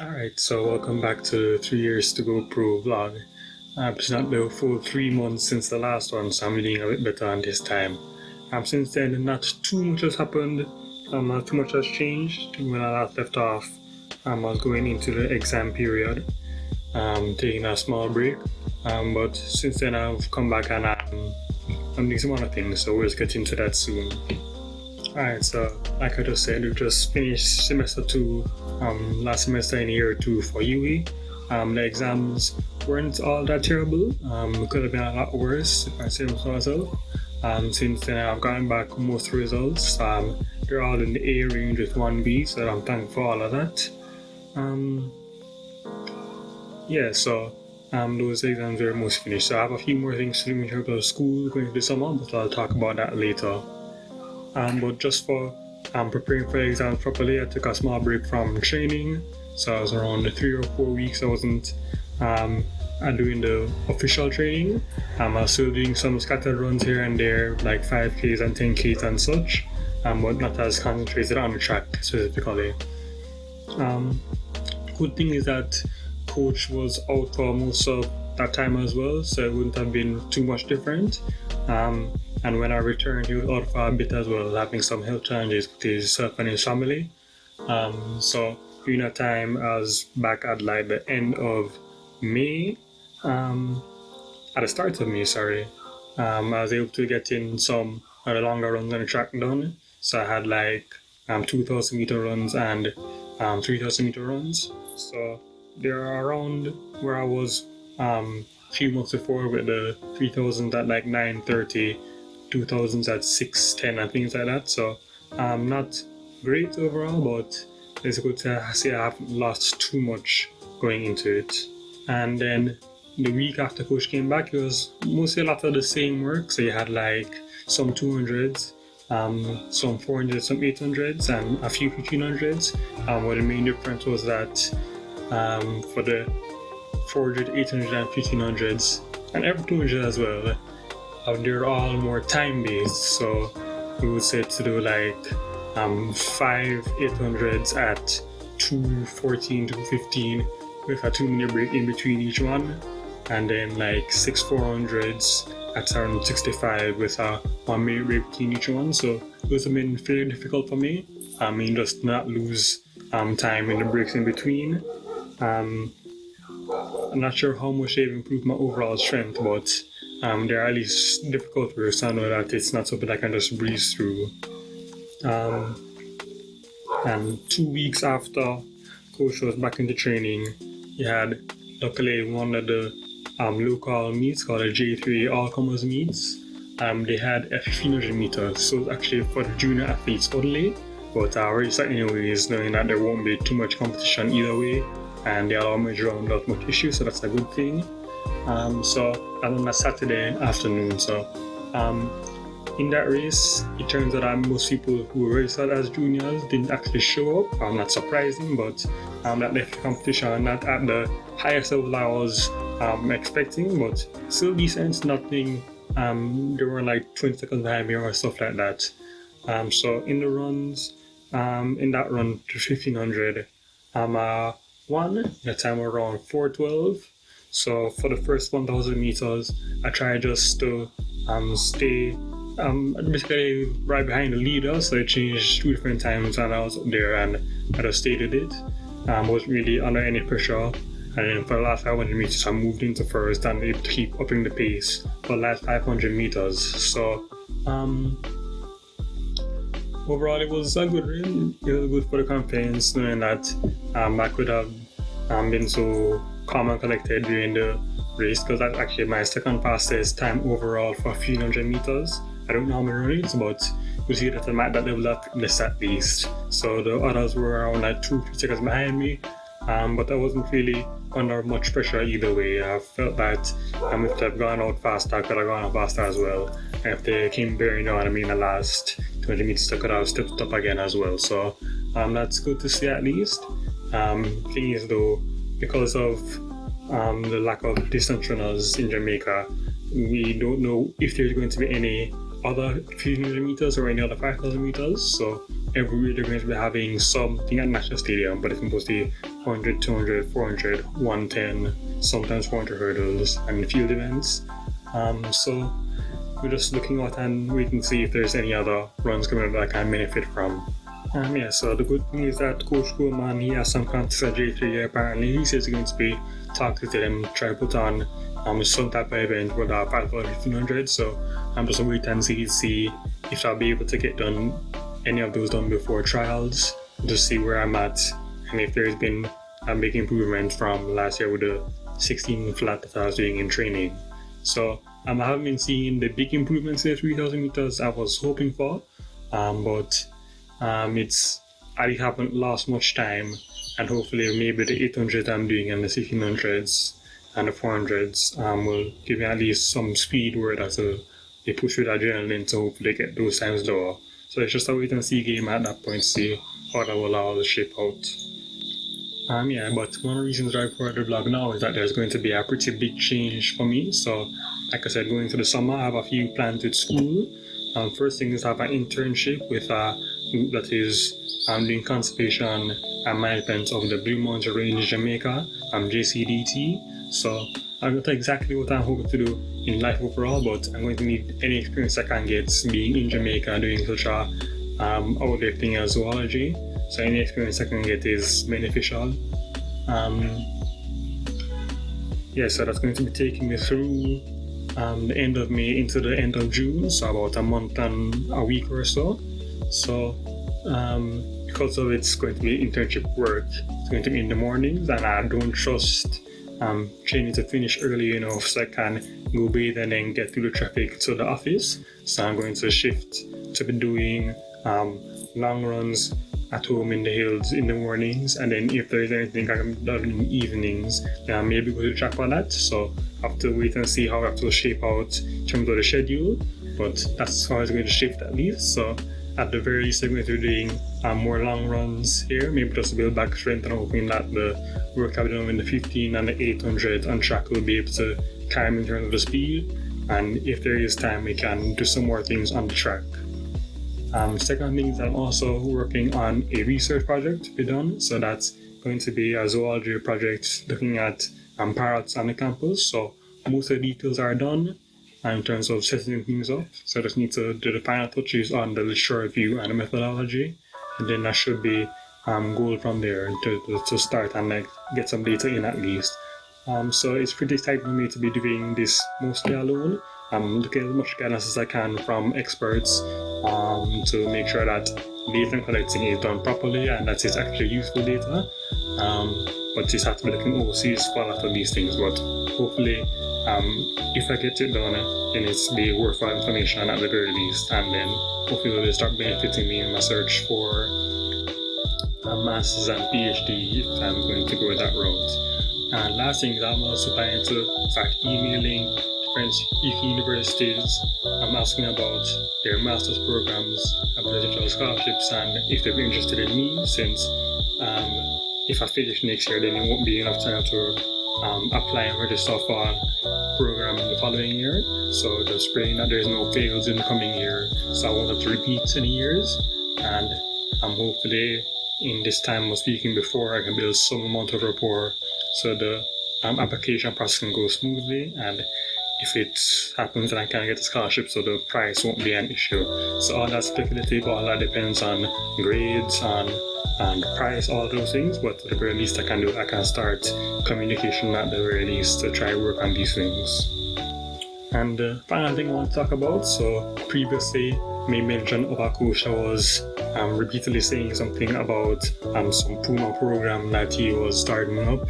Alright, so welcome back to 3 years to go pro vlog. It's not the full 3 months since the last one, so I'm doing a bit better on this time. Since then, not too much has happened, not too much has changed. When I last left off, I was going into the exam period, taking a small break. But since then, I've come back and I'm doing some other things, so we'll just get into that soon. Alright, so like I just said, we just finished semester 2, last semester in year 2 for UE. The exams weren't all that terrible. It could have been a lot worse if I say so myself. Since then I've gotten back most results. They're all in the A range with 1B, so I'm thankful for all of that. Those exams are almost finished. So I have a few more things to do in terms of school going into the summer, but I'll talk about that later. But just for preparing for exams properly, I took a small break from training. So I was around 3 or 4 weeks. I wasn't doing the official training. I was still doing some scattered runs here and there, like 5Ks and 10Ks and such, but not as concentrated on the track specifically. Good thing is that coach was out for most of that time as well, so it wouldn't have been too much different. And when I returned, he was out for a bit as well, having some health challenges with himself and his family. So during that time, I was back at like the end of May, at the start of May, I was able to get in some of the longer runs on the track done. So I had like 2,000 meter runs and 3,000 meter runs. So they're around where I was a few months before, with the 3,000 at like 9:30, 2,000s at 6:10 and things like that. So not great overall, but it's good to see I haven't lost too much going into it. And then the week after coach came back, it was mostly a lot of the same work. So you had like some 200s, some 400s, some 800s, and a few 1500s. But the main difference was that for the 400, 800, and 1500s, and every 200 as well, they're all more time-based. So we would say to do like 5 800s at 2:14, 2:15 with a 2-minute break in between each one, and then like 6 400s at around 65 with a 1-minute break between each one. So those have been fairly difficult for me. Just not lose time in the breaks in between. I'm not sure how much they've improved my overall strength, but they're at least difficult for us. I know that it's not something I can just breeze through. And 2 weeks after coach was back into training, he had luckily one of the local meets called a J3 All-Comers meets. They had a 1500 meters, so it's actually for the junior athletes only, but I already started anyways, knowing that there won't be too much competition either way, and they allow me to run without much issue, so that's a good thing. So I'm on a Saturday afternoon. So in that race, it turns out that most people who registered as juniors didn't actually show up. Not surprising, but that left the competition not at the highest level I was expecting, but still decent. Nothing. They were like 20 seconds behind me or stuff like that. So in the runs, in that run to 1500, won the time around 4:12. So for the first 1,000 meters, I tried just to stay basically right behind the leader. So I changed 2 different times and I was up there and I just stayed with it. Wasn't really under any pressure. And then for the last 500 meters, I moved into first and able to keep upping the pace for the last 500 meters. So overall, it was a good run. It was good for the confidence, knowing that I could have been so calm and collected during the race, because that's actually my second fastest time overall for 1500 meters. I don't know how many runs, but you see that I'm at that level of fitness at least. So the others were around like 2-3 seconds behind me, but I wasn't really under much pressure either way. I felt that if they've gone out faster, I could have gone out faster as well. And if they came bearing down on me in the last 20 meters, I could have stepped up again as well. So that's good to see at least. Thing is though, because of the lack of distance runners in Jamaica, we don't know if there's going to be any other 1500 meters or any other 5,000 meters. So every week they're going to be having something at National Stadium, but it's mostly 100, 200, 400, 110, sometimes 400 hurdles, and field events. So we're just looking out and waiting to see if there's any other runs coming up that I can benefit from. So the good thing is that Coach Coleman, he has some contacts at J3 apparently. He says he's going to be talking to them, try to put on some type of event with our 1500. So I'm just waiting and see if I'll be able to get any of those done before trials, to see where I'm at and if there's been a big improvement from last year with the 16 flat that I was doing in training. So I haven't been seeing the big improvements in the 3000 meters I was hoping for, but I haven't lost much time, and hopefully maybe the 800 I'm doing and the 1600s and the 400s will give me at least some speed where they push with adrenaline to hopefully get those times lower. So it's just a wait and see game at that point to see how that will all shape out. But one of the reasons I recorded the vlog now is that there's going to be a pretty big change for me. So like I said, going into the summer, I have a few plans with school. First thing is I have an internship with a group that is doing conservation and management of the Blue Mountain Range, Jamaica, JCDT. So I'm not exactly what I'm hoping to do in life overall, but I'm going to need any experience I can get being in Jamaica doing such a out there thing as zoology. So any experience I can get is beneficial. So that's going to be taking me through the end of May into the end of June, so about a month and a week or so. So because of it's going to be internship work, it's going to be in the mornings, and I don't trust training to finish early enough so I can go bathe and then get through the traffic to the office. So I'm going to shift to be doing long runs at home in the hills in the mornings, and then if there is anything I can do in the evenings, then I maybe go to track on that. So I have to wait and see how I have to shape out in terms of the schedule, but that's how it's going to shift at least. So at the very least, I'm going to be doing more long runs here, maybe just to build back strength, and hoping that the work I've done in the 15 and the 800 on track will be able to carry me in terms of the speed, and if there is time we can do some more things on the track. Second thing is I'm also working on a research project to be done. So that's going to be a zoology project looking at parrots on the campus. So most of the details are done in terms of setting things up. So I just need to do the final touches on the literature review and the methodology, and then that should be goal from there to start and get some data in at least. So it's pretty exciting for me to be doing this mostly alone. I'm looking at as much guidance as I can from experts to make sure that data I'm collecting is done properly and that it's actually useful data. But just have to be looking overseas for a lot of these things. But hopefully, if I get it done, then it's be worthwhile information at the very least, and then hopefully it will start benefiting me in my search for a master's and PhD if I'm going to go that route. And last thing is I'm also planning to start emailing different UK universities. I'm asking about their master's programs and potential scholarships, and if they're interested in me, since if I finish next year, then it won't be enough time to apply and register for a program in the following year. So just praying that there's no fails in the coming year, so I won't have to repeat any years. And hopefully in this time of speaking before, I can build some amount of rapport so the application process can go smoothly, and if it happens then I can get a scholarship, so the price won't be an issue. So all that's speculative, all that depends on grades and price, all those things, but at the very least I can start communication at the very least to try work on these things. And the final thing I want to talk about, so previously made mention of a coach that was repeatedly saying something about some Puma program that he was starting up.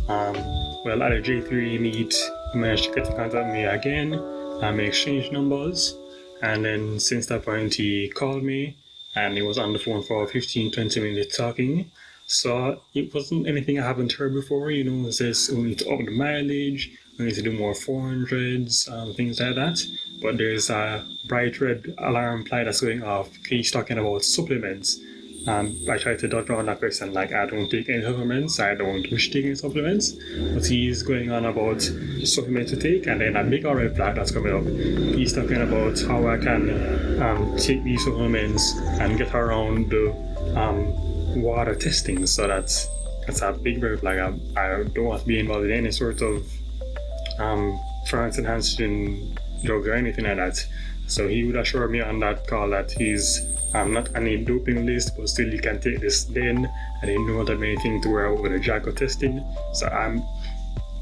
Well, at a J3 meet, he managed to get in contact with me again, and we exchanged numbers, and then since that point he called me and he was on the phone for 15-20 minutes talking. So it wasn't anything I haven't heard before, it says we need to up the mileage, we need to do more 400s, things like that. But there's a bright red alarm light that's going off. He's talking about supplements. I tried to dodge around that question, I don't take any supplements, I don't wish to take any supplements. But he's going on about supplements to take, and then a big red flag that's coming up. He's talking about how I can take these supplements and get around the water testing. So that's It's a big red flag. I don't want to be involved in any sort of performance enhancing drugs or anything like that. So he would assure me on that call that he's not on a doping list, but still he can take this then. I didn't know that many things to worry about with the JACO testing. So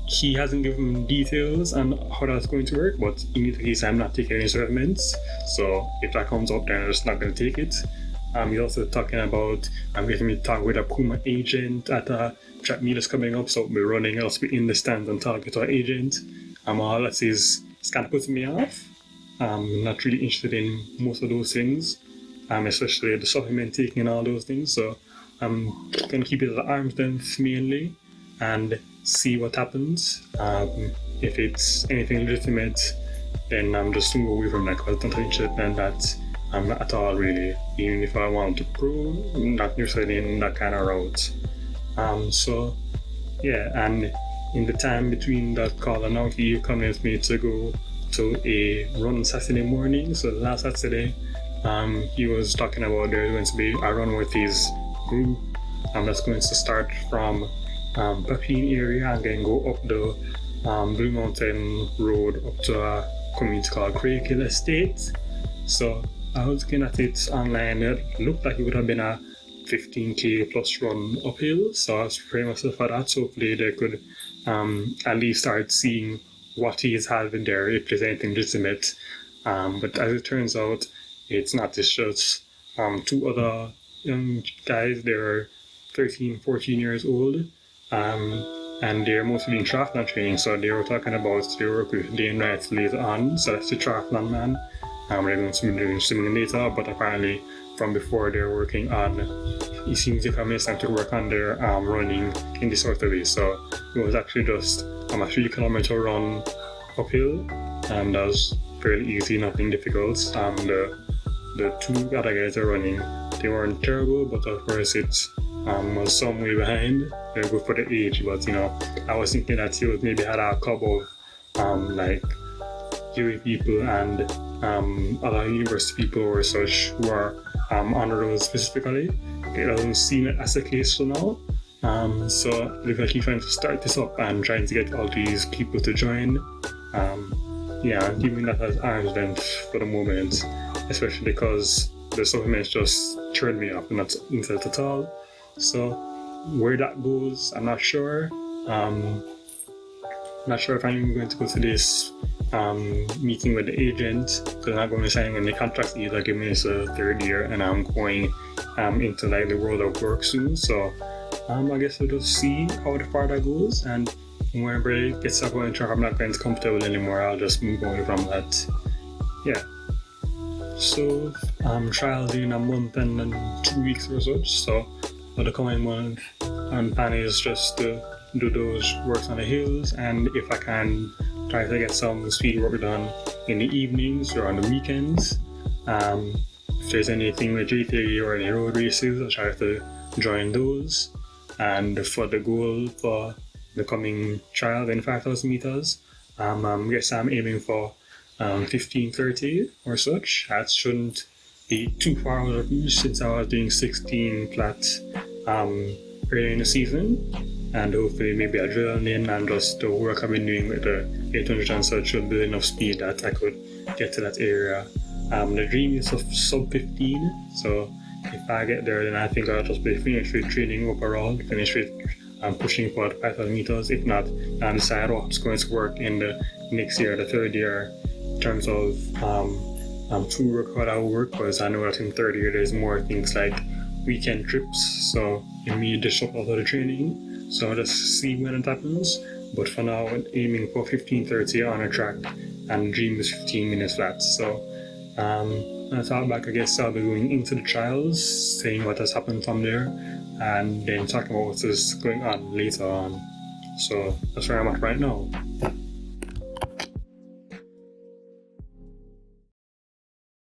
he hasn't given details on how that's going to work, but in either case, I'm not taking any supplements. So if that comes up, then I'm just not going to take it. He's also talking about getting me to talk with a Puma agent at a track meet that's coming up. So we're running, I'll be in the stands and talk to our agent. All that is kind of putting me off. I'm not really interested in most of those things, especially the supplement taking and all those things. So I'm going to keep it at arm's length mainly and see what happens. If it's anything legitimate, then I'm just going to go away from that because I'm not interested in that at all really. Even if I want to grow, not interested in that kind of route. So yeah, and in the time between that call and now, he convinced me to go to a run Saturday morning. So last Saturday, he was talking about there's going to be a run with his group that's going to start from Papine area and then go up the Blue Mountain Road up to a community called Craighill Estate. So I was looking at it online. It looked like it would have been a 15k plus run uphill. So I was praying myself for that. So hopefully they could at least start seeing what he is having there, if there's anything legitimate. But as it turns out, it's not. It's just two other young guys. They're 13, 14 years old. And they're mostly in triathlon training. So they were talking about they work with day and night later on. So that's the triathlon man. They're going to be doing swimming later, but apparently from before they're working on, it seems like it's time to work on their running in this sort of way. So it was actually just a 3-kilometer run uphill, and that was fairly easy, nothing difficult. The two other guys are running, they weren't terrible, but of course it was some way behind. They're good for the age, but I was thinking that he maybe had a couple of like UA people and other university people or such who are on the road specifically. It doesn't seem as a case for now. So it looks like he's trying to start this up and trying to get all these people to join. Giving that as arm's length for the moment, especially because the supplements just turned me off and not interested at all. So where that goes, I'm not sure. Not sure if I'm going to go to this meeting with the agent, because I'm not going to sign any contracts either, given it's a third year and I'm going into like the world of work soon. So I guess we'll just see how far that goes, and whenever it gets to a point where I'm not going to comfortable anymore, I'll just move away from that. Yeah. So trials in a month and 2 weeks or such. So for the coming month, plan is just to do those works on the hills, and if I can, try to get some speed work done in the evenings or on the weekends. If there's anything with J30 or any road races, I'll try to join those. And for the goal for the coming trial in 5,000 meters, I guess I'm aiming for 15:30 or such. That shouldn't be too far out of reach since I was doing 16 flat earlier in the season. And hopefully maybe adrenaline and just the work I've been doing with the 800 and such should build enough speed that I could get to that area. The dream is of sub 15, so if I get there, then I think I'll just be finished with training overall, finish with pushing for the 5,000 meters. If not, I'll decide what's going to work in the next year, the third year, in terms of true work, how that will work, because I know that in third year there's more things like weekend trips, so you need to shop out of the training. So I'll just see when it happens, but for now I'm aiming for 15:30 on a track, and the dream is 15 minutes flat. So when I thought back, I guess I'll be going into the trials, saying what has happened from there, and then talking about what is going on later on. So that's where I'm at right now.